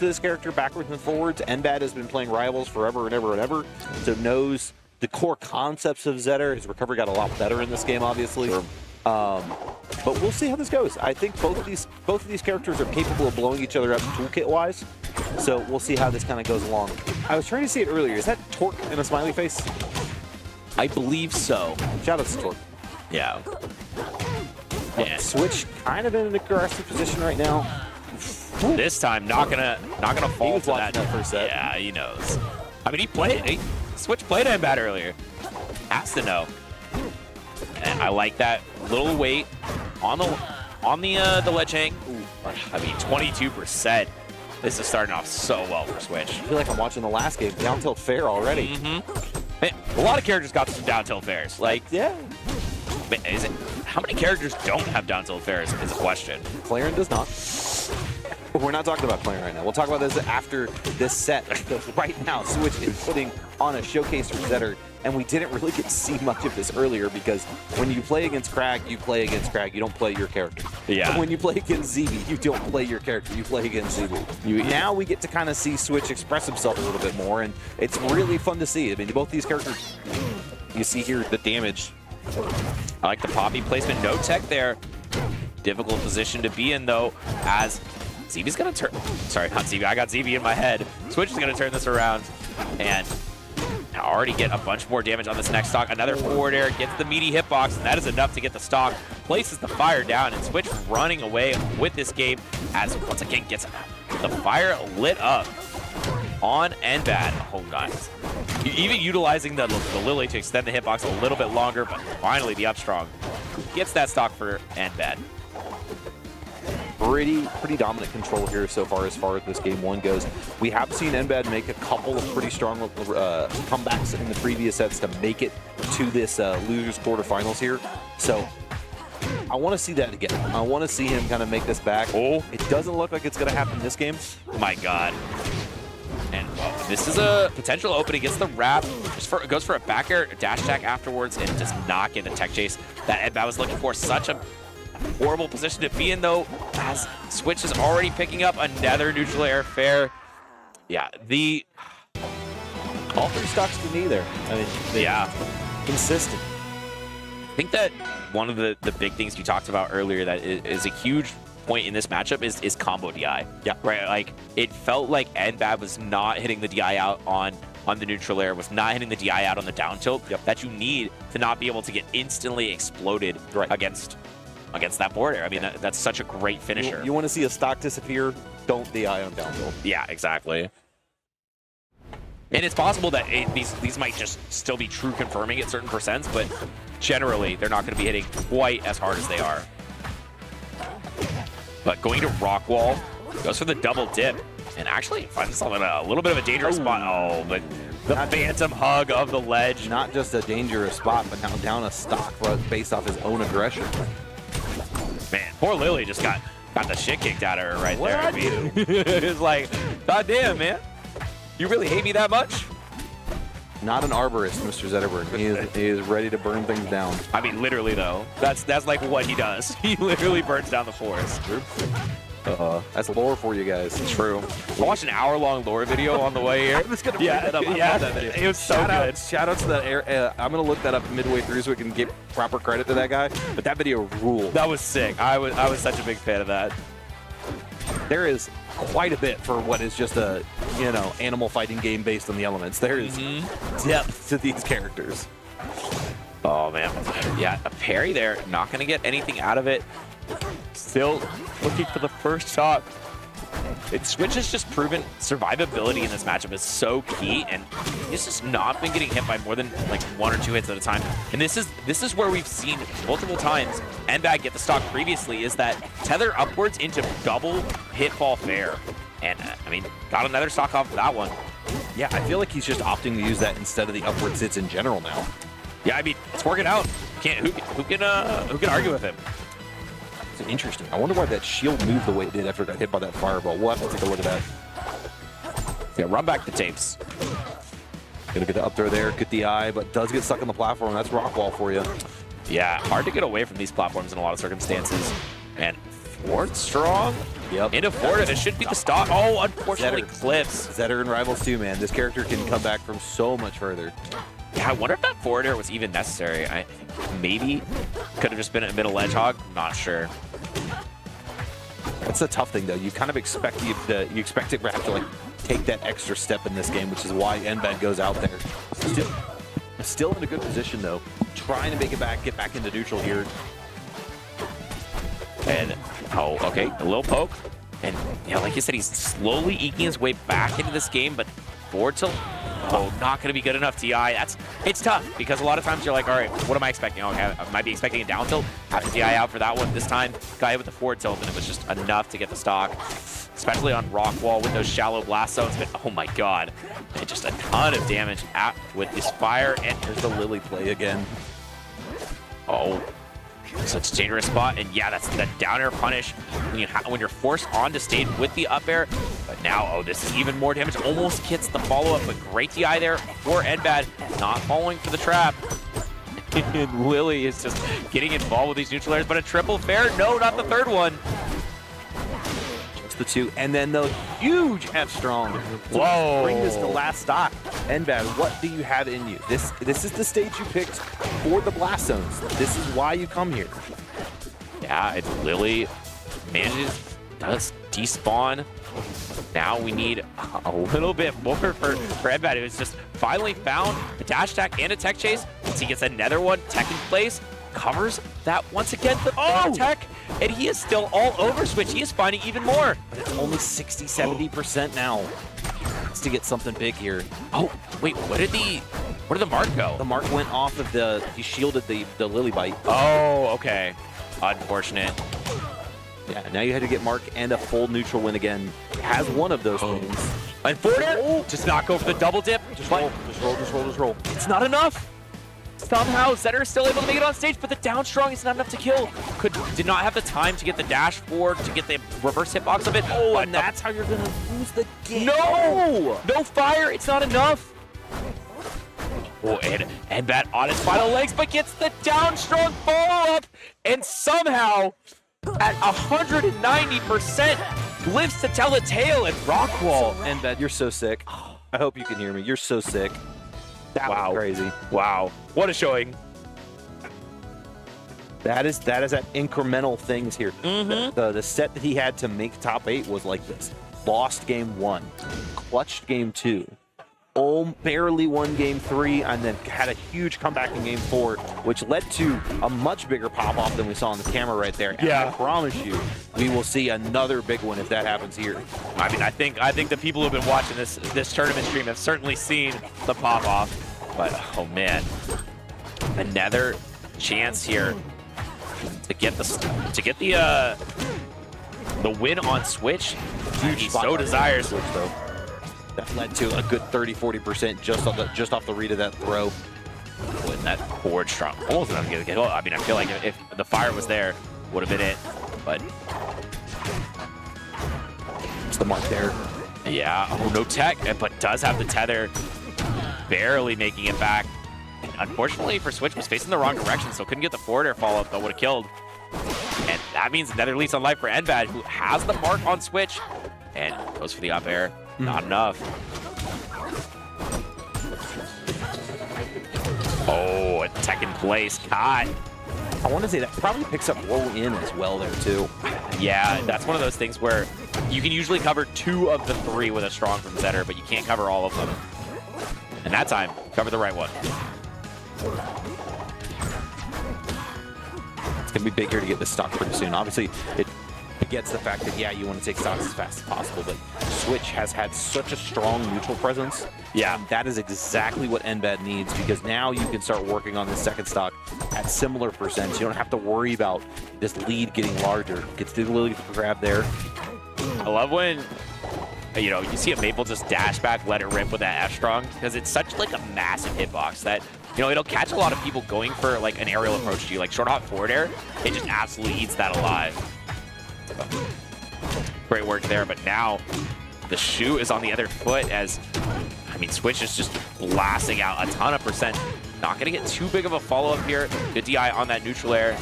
to this character backwards and forwards. NBAD has been playing Rivals forever and ever and ever, so knows the core concepts of Zetter. His recovery got a lot better in this game, obviously. Sure. But we'll see how this goes. I think both of these characters are capable of blowing each other up toolkit-wise, so we'll see how this kind of goes along. I was trying to see it earlier. Is that Torque in a smiley face? I believe so. Shout out to Torque. Yeah. Yeah. Switch kind of in an aggressive position right now. This time, not gonna fall He was to watching that first set. Yeah, he knows. I mean, Switch played him bad earlier. Has to know. And I like that little weight on the ledge hang. I mean, 22%. This is starting off so well for Switch. I feel like I'm watching the last game, down tilt fair already. Mm-hmm. Man, a lot of characters got some down tilt fairs. Like, Yeah. man, how many characters don't have down tilt fairs is a question. Claren does not. We're not talking about Claren right now. We'll talk about this after this set. Right now, Switch is putting on a showcase for Zetter, and we didn't really get to see much of this earlier because when you play against Crag, you play against Crag. You don't play your character. Yeah. And when you play against ZB, you don't play your character. You play against ZB. Now we get to kind of see Switch express himself a little bit more, and it's really fun to see. I mean, both these characters, you see here the damage. I like the poppy placement. No tech there. Difficult position to be in, though, as ZB's going to turn... Sorry, not ZB. I got ZB in my head. Switch is going to turn this around and already get a bunch more damage on this next stock. Another forward air, gets the meaty hitbox, and that is enough to get the stock. Places the fire down, and Switch running away with this game as, once again, gets the fire lit up on NBAD. Oh, nice. Even utilizing the Lily to extend the hitbox a little bit longer, but finally the upstrong gets that stock for NBAD. Pretty dominant control here so far as this game one goes. We have seen NBAD make a couple of pretty strong comebacks in the previous sets to make it to this losers quarterfinals here. So I want to see that again. I want to see him kind of make this back. Oh, it doesn't look like it's going to happen this game. My God. And this is a potential opening. Gets the wrap. Goes for a back air, a dash attack afterwards, and does not get the tech chase that NBAD was looking for. Such a horrible position to be in, though, as Switch is already picking up another neutral air fair. Yeah, all three stocks to me there. I mean, yeah, consistent. I think that one of the big things you talked about earlier that is a huge point in this matchup is combo DI. Yeah. Right. Like, it felt like NBAD was not hitting the DI out on the neutral air, was not hitting the DI out on the down tilt. Yep. That you need to not be able to get instantly exploded against that board air. I mean, that's such a great finisher. You want to see a stock disappear, don't DI on down tilt. Yeah, exactly. And it's possible that these might just still be true confirming at certain percents, but generally they're not going to be hitting quite as hard as they are. But going to rock wall, goes for the double dip, and actually finds himself in a little bit of a dangerous spot. Oh, but the phantom hug of the ledge. Not just a dangerous spot, but now down a stock based off his own aggression. Man, poor Lily just got the shit kicked out of her right there. I mean, it's like, God damn, man. You really hate me that much? Not an arborist, Mr. ZETTERBURN. He is ready to burn things down. I mean, literally, though. That's like what he does. He literally burns down the forest. That's lore for you guys. True. I watched an hour-long lore video on the way here. I was going to bring that up. I love that video. It was so good. Shout out to that. I'm going to look that up midway through so we can give proper credit to that guy. But that video ruled. That was sick. I was such a big fan of that. There is quite a bit for what is just a, animal fighting game based on the elements. There is depth to these characters. Oh, man. Yeah, a parry there. Not going to get anything out of it. Still looking for the first shot. Switch has just proven survivability in this matchup is so key, and he's just not been getting hit by more than like 1 or 2 hits at a time. And this is where we've seen multiple times NBAD get the stock previously, is that tether upwards into double hitfall fair. And I mean, got another stock off of that one. Yeah, I feel like he's just opting to use that instead of the upward sits in general now. Yeah, I mean, it's working out. Who can argue with him? Interesting. I wonder why that shield moved the way it did after it got hit by that fireball. We'll have to take a look at that. Yeah, run back the tapes. Gonna get the up throw there, get the eye, but does get stuck on the platform. That's rock wall for you. Yeah, hard to get away from these platforms in a lot of circumstances. And Ward strong. Yep. Into forward. It should be the stock. Oh, unfortunately, clips. Zetter and Rivals too, man. This character can come back from so much further. Yeah, I wonder if that forward air was even necessary. I think maybe could have just been a middle ledge hog. Not sure. That's a tough thing, though. You kind of expect you expect it to have to like take that extra step in this game, which is why NBAD goes out there. Still in a good position, though. Trying to make it back, get back into neutral here. And, oh, okay, a little poke. And, yeah, like you said, he's slowly eking his way back into this game, but forward tilt, oh, not going to be good enough, TI. It's tough, because a lot of times you're like, all right, what am I expecting? Okay, I might be expecting a down tilt. Have to TI out for that one. This time, got hit with the forward tilt, and it was just enough to get the stock, especially on rock wall with those shallow blast zones. But, oh my god, and just a ton of damage with this fire. And there's the Lily play again. Oh. Such a dangerous spot, and yeah, that's the down air punish when you're forced onto stage with the up air. But now, oh, this is even more damage. Almost gets the follow up, but great DI there for NBAD, not falling for the trap. And Lily is just getting involved with these neutral airs, but a triple fair? No, not the third one. Just the two, and then the huge F strong. Whoa! Bring this to last stock. NBAD, what do you have in you? This is the stage you picked for the blast zones. This is why you come here. Yeah, it's Lily does despawn. Now we need a little bit more for NBAD. It was just finally found a dash attack and a tech chase. Once he gets another one, tech in place, covers that once again, the tech, and he is still all over Switch. He is finding even more. But it's only 60-70% now. To get something big here. Oh, wait, where did the mark go? The mark went off of he shielded the Lily bite. Oh, okay. Unfortunate. Yeah, now you had to get mark and a full neutral win again. Has one of those things. And forward air, just not go for the double dip. Just roll. It's not enough. Somehow, Zetter is still able to make it on stage, but the down strong is not enough to kill. Did not have the time to get the dash forward, to get the reverse hitbox of it. Oh, and that's how you're going to lose the game. No! No fire, it's not enough. Oh, and NBAD on his final legs, but gets the down strong follow-up, and somehow, at 190%, lives to tell the tale at Rockwall. NBAD, you're so sick. I hope you can hear me. You're so sick. That was crazy. Wow. What a showing. That is that incremental things here. The set that he had to make top 8 was like this. Lost game 1, clutched game 2, barely won game 3, and then had a huge comeback in game 4, which led to a much bigger pop-off than we saw on the camera right there. And I promise you, we will see another big one if that happens here. I mean, I think the people who've been watching this tournament stream have certainly seen the pop-off. But, oh man, another chance here to get the win on Switch. He so desires. Switch, though. That led to a good 30-40% just off the read of that throw. With that forward strong, almost enough to get a kill. I mean, I feel like if the fire was there, would have been it. But it's the mark there. Yeah. Oh, no tech, but does have the tether. Barely making it back. And unfortunately for Switch, was facing the wrong direction, so couldn't get the forward air follow-up that would have killed. And that means another lease on life for NBAD, who has the mark on Switch, and goes for the up air. Not enough. Oh, a tech in place. Caught. I want to say that probably picks up roll in as well there, too. Yeah, that's one of those things where you can usually cover 2 of the 3 with a strong from Zetter, but you can't cover all of them. And that time, cover the right one. It's going to be big here to get this stock pretty soon. Obviously, it gets the fact that, yeah, you want to take stocks as fast as possible, but Switch has had such a strong neutral presence. Yeah. That is exactly what NBAD needs, because now you can start working on this second stock at similar percents. You don't have to worry about this lead getting larger. Gets the Lily grab there. I love when, you know, you see a MAYPUL just dash back, let it rip with that F strong, because it's such like a massive hitbox that, you know, it'll catch a lot of people going for like an aerial approach to you, like short hop forward air. It just absolutely eats that alive. Great work there, but now the shoe is on the other foot as, I mean, Switch is just blasting out a ton of percent. Not going to get too big of a follow-up here. Good DI on that neutral air.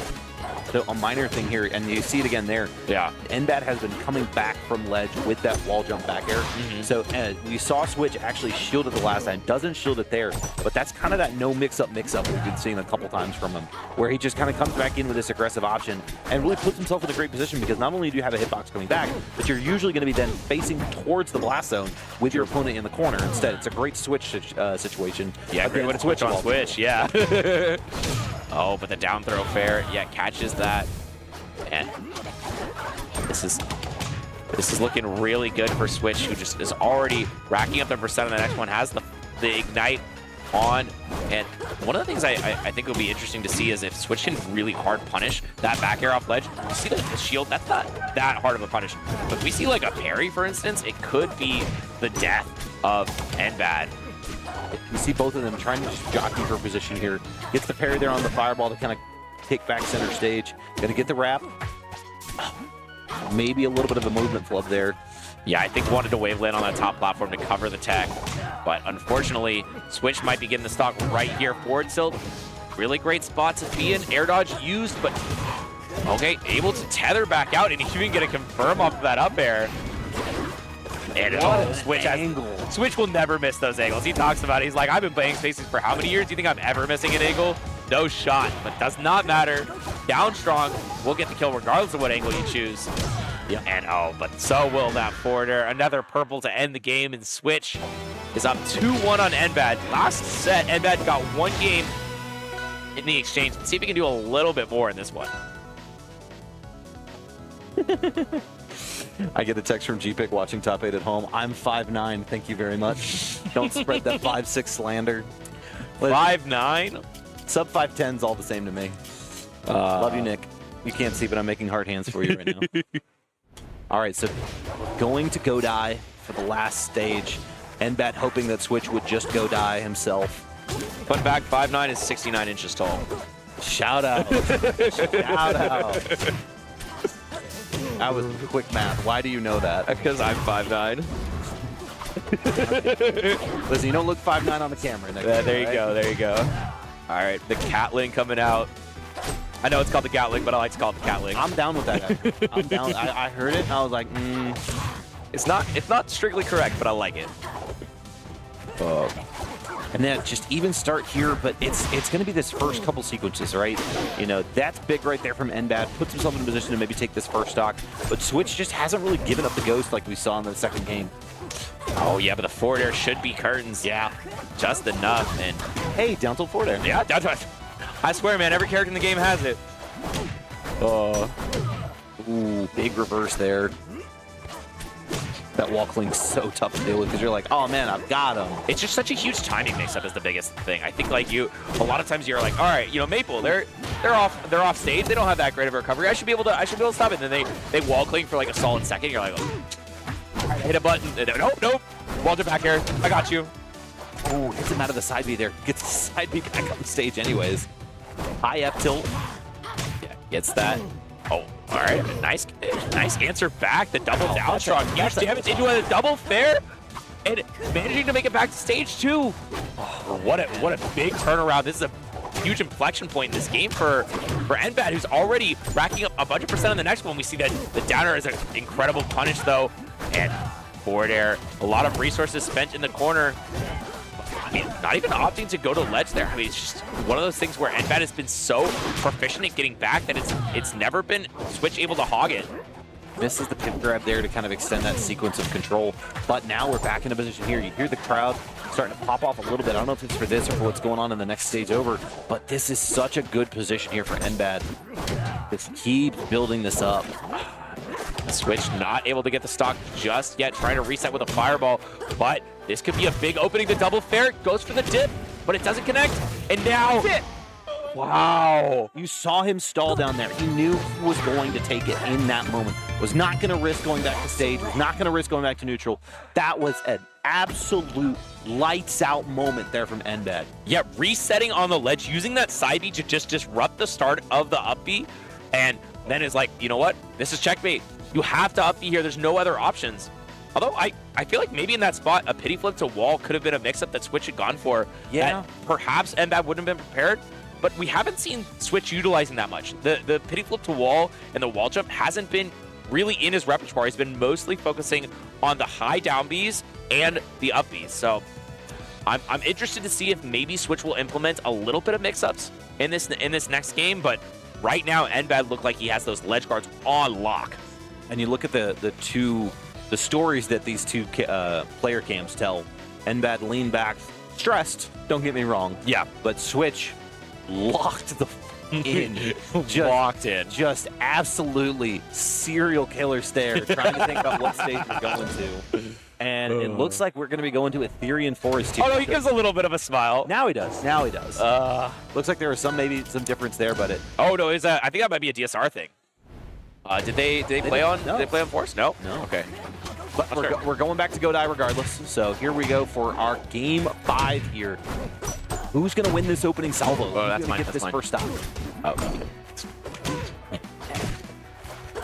So a minor thing here, and you see it again there. Yeah. NBAD has been coming back from ledge with that wall jump back air. So we saw Switch actually shield it the last time. Doesn't shield it there, but that's kind of that no mix-up we've been seeing a couple times from him, where he just kind of comes back in with this aggressive option and really puts himself in a great position, because not only do you have a hitbox coming back, but you're usually going to be then facing towards the blast zone with your opponent in the corner instead. It's a great Switch situation. Yeah, great way to switch on Switch, yeah. Oh, but the down throw fair, yeah, catches that. And this is looking really good for Switch, who just is already racking up the percent on the next one, has the ignite on. And one of the things I think will be interesting to see is if Switch can really hard punish that back air off ledge. You see the shield, that's not that hard of a punish. But if we see like a parry, for instance, it could be the death of NBAD. You see both of them trying to just jockey for position here. Gets the parry there on the fireball to kind of take back center stage. Gonna get the wrap. Maybe a little bit of a movement flub there. Yeah, I think wanted to wave land on that top platform to cover the tech. But unfortunately, Switch might be getting the stock right here. Forward tilt, really great spot to be in. Air dodge used, but okay, able to tether back out and even get a confirm off of that up air. And Switch will never miss those angles. He talks about it. He's like, I've been playing Spaces for how many years? Do you think I'm ever missing an angle? No shot, but does not matter. Down strong, we'll get the kill regardless of what angle you choose. Yeah. And oh, but so will that forwarder. Another purple to end the game, and Switch is up 2-1 on NBAD. Last set, NBAD got one game in the exchange. Let's see if we can do a little bit more in this one. I get a text from GPIC watching Top 8 at home. I'm 5'9", thank you very much. Don't spread that 5'6" slander. 5'9"? Sub 5'10's all the same to me. Love you, Nick. You can't see, but I'm making heart hands for you right now. All right, so going to go die for the last stage. NBAD hoping that Switch would just go die himself. Fun fact, 5'9" is 69 inches tall. Shout out. Shout out. That was quick math. Why do you know that? Because I'm 5'9". Listen, you don't look 5'9" on the camera. There you go, there you go. All right, the Catling coming out. I know it's called the Gatling, but I like to call it the Catling. I'm down with that. I'm down. I heard it, and I was like, It's not strictly correct, but I like it. And then just even start here, but it's going to be this first couple sequences, right? You know, that's big right there from NBAD. Puts himself in a position to maybe take this first stock. But Switch just hasn't really given up the ghost like we saw in the second game. Oh, yeah, but the forward air should be curtains. Yeah, just enough. And hey, down tilt forward air. Yeah, down tilt. I swear, man, every character in the game has it. Ooh, big reverse there. That wall cling's so tough to deal with because you're like, oh man, I've got him. It's just such a huge timing mix-up is the biggest thing. I think like a lot of times you're like, all right, you know, MAYPUL, they're off stage. They don't have that great of a recovery. I should be able to stop it. And then they wall cling for like a solid second. You're like, oh, hit a button. Nope. Wall jump back here. I got you. Oh, hits him out of the side B there. Gets the side B back on stage anyways. High F tilt. Yeah, gets that. Oh, all right. Nice answer back. The double down strong. Huge damage into a double fair. And managing to make it back to stage 2. Oh, what a big turnaround. This is a huge inflection point in this game for NBAD, who's already racking up a bunch of percent on the next one. We see that the downer is an incredible punish, though. And forward air. A lot of resources spent in the corner. I mean, not even opting to go to ledge there. I mean, it's just one of those things where NBAD has been so proficient at getting back that it's never been Switch able to hog it. Misses the pip grab there to kind of extend that sequence of control. But now we're back in a position here. You hear the crowd starting to pop off a little bit. I don't know if it's for this or for what's going on in the next stage over, but this is such a good position here for NBAD. Just keep building this up. Switch not able to get the stock just yet, trying to reset with a fireball, but this could be a big opening. The double fair goes for the dip, but it doesn't connect, and now... Wow. You saw him stall down there. He knew he was going to take it in that moment. Was not going to risk going back to stage. Was not going to risk going back to neutral. That was an absolute lights out moment there from NBAD. Yeah, resetting on the ledge, using that side B to just disrupt the start of the up B, and then is like, you know what? This is checkmate. You have to up B here. There's no other options. Although I feel like maybe in that spot, a pity flip to wall could have been a mix-up that Switch had gone for. Yeah. Perhaps NBAD wouldn't have been prepared. but we haven't seen Switch utilizing that much. The pity flip to wall and the wall jump hasn't been really in his repertoire. He's been mostly focusing on the high down Bs and the up Bs. So I'm interested to see if maybe Switch will implement a little bit of mix-ups in this next game, but right now NBAD look like he has those ledge guards on lock. And you look at the stories that these two player cams tell. NBAD lean back, stressed, don't get me wrong. Yeah. But Switch locked the in. Locked in. Just absolutely serial killer stare, trying to think about what stage we're going to. And it looks like we're going to be going to Etherean Forest here. Oh, no, he gives a little bit of a smile. Now he does. Now he does. Looks like there was maybe some difference there, but it. Oh no, I think that might be a DSR thing. Did they play on? No. Did they play on Force? No. No. Okay. But we're going back to Godai regardless. So here we go for our game 5 here. Who's going to win this opening salvo? Oh, that's Who's mine. gonna get That's this mine. first stop? Oh.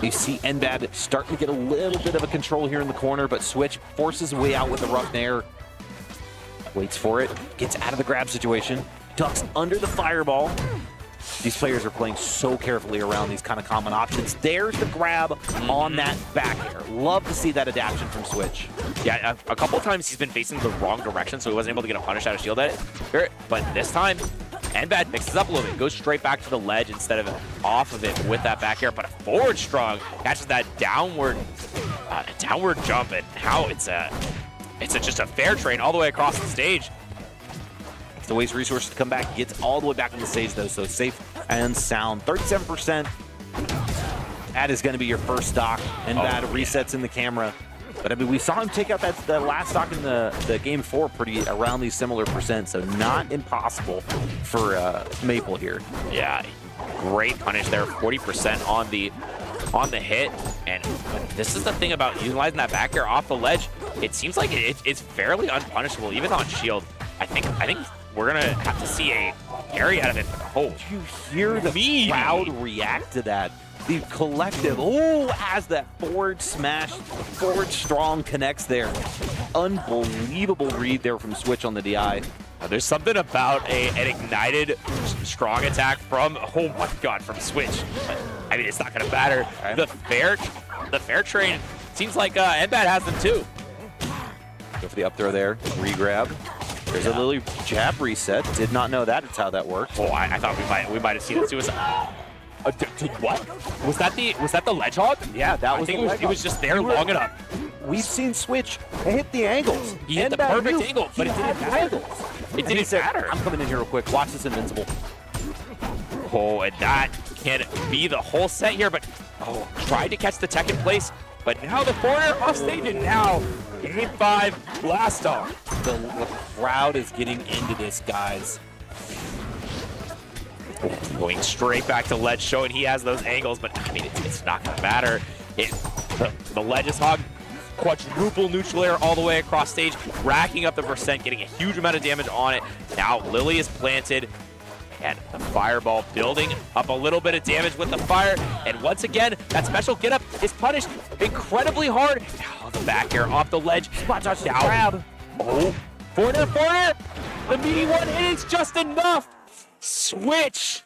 You see NBAD starting to get a little bit of a control here in the corner, but Switch forces his way out with the rough nair. Waits for it, gets out of the grab situation, ducks under the fireball. These players are playing so carefully around these kind of common options. There's the grab on that back air. Love to see that adaptation from Switch. Yeah, a couple times he's been facing the wrong direction, so he wasn't able to get a punish out of shield at it. But this time, NBAD mixes up a little bit, goes straight back to the ledge instead of off of it with that back air. But a forward strong catches that downward jump, and how it's just a fair train all the way across the stage. The waste resources to come back, gets all the way back on the stage though, so safe and sound. 37%. That is going to be your first stock, and that resets in the camera. But I mean, we saw him take out that last stock in the game 4 pretty around these similar percent, so not impossible for MAYPUL here. Yeah, great punish there, 40% on the hit. And this is the thing about utilizing that back air off the ledge. It seems like it's fairly unpunishable, even on shield. I think we're gonna have to see a carry out of it. Oh, you hear the crowd react to that? The collective, as that forward smash, forward strong connects there. Unbelievable read there from Switch on the DI. There's something about an ignited strong attack from, oh my god, from Switch. I mean, it's not gonna matter. The fair train seems like NBAD has them too. Go for the up throw there, re-grab. There's a little jab reset. Did not know that. It's how that worked. Oh, I thought we might have seen it suicide. What? Was that the ledge hog? Yeah, that was. I think it was just there long enough. We've seen Switch hit the angles. He hit the perfect angle, but it didn't matter. It didn't matter. I'm coming in here real quick. Watch this invincible. Oh, and that can be the whole set here, but tried to catch the tech in place, but now the corner off stage, and now game 5 blast off. The crowd is getting into this, guys. Going straight back to ledge, showing he has those angles, but I mean, it's not going to matter. The ledge is hog, quadruple neutral air all the way across stage, racking up the percent, getting a huge amount of damage on it. Now Lily is planted, and the fireball building up a little bit of damage with the fire. And once again, that special get up is punished incredibly hard. Now the back air off the ledge. Spot touch the grab. Oh, corner. The meaty one is just enough. Switch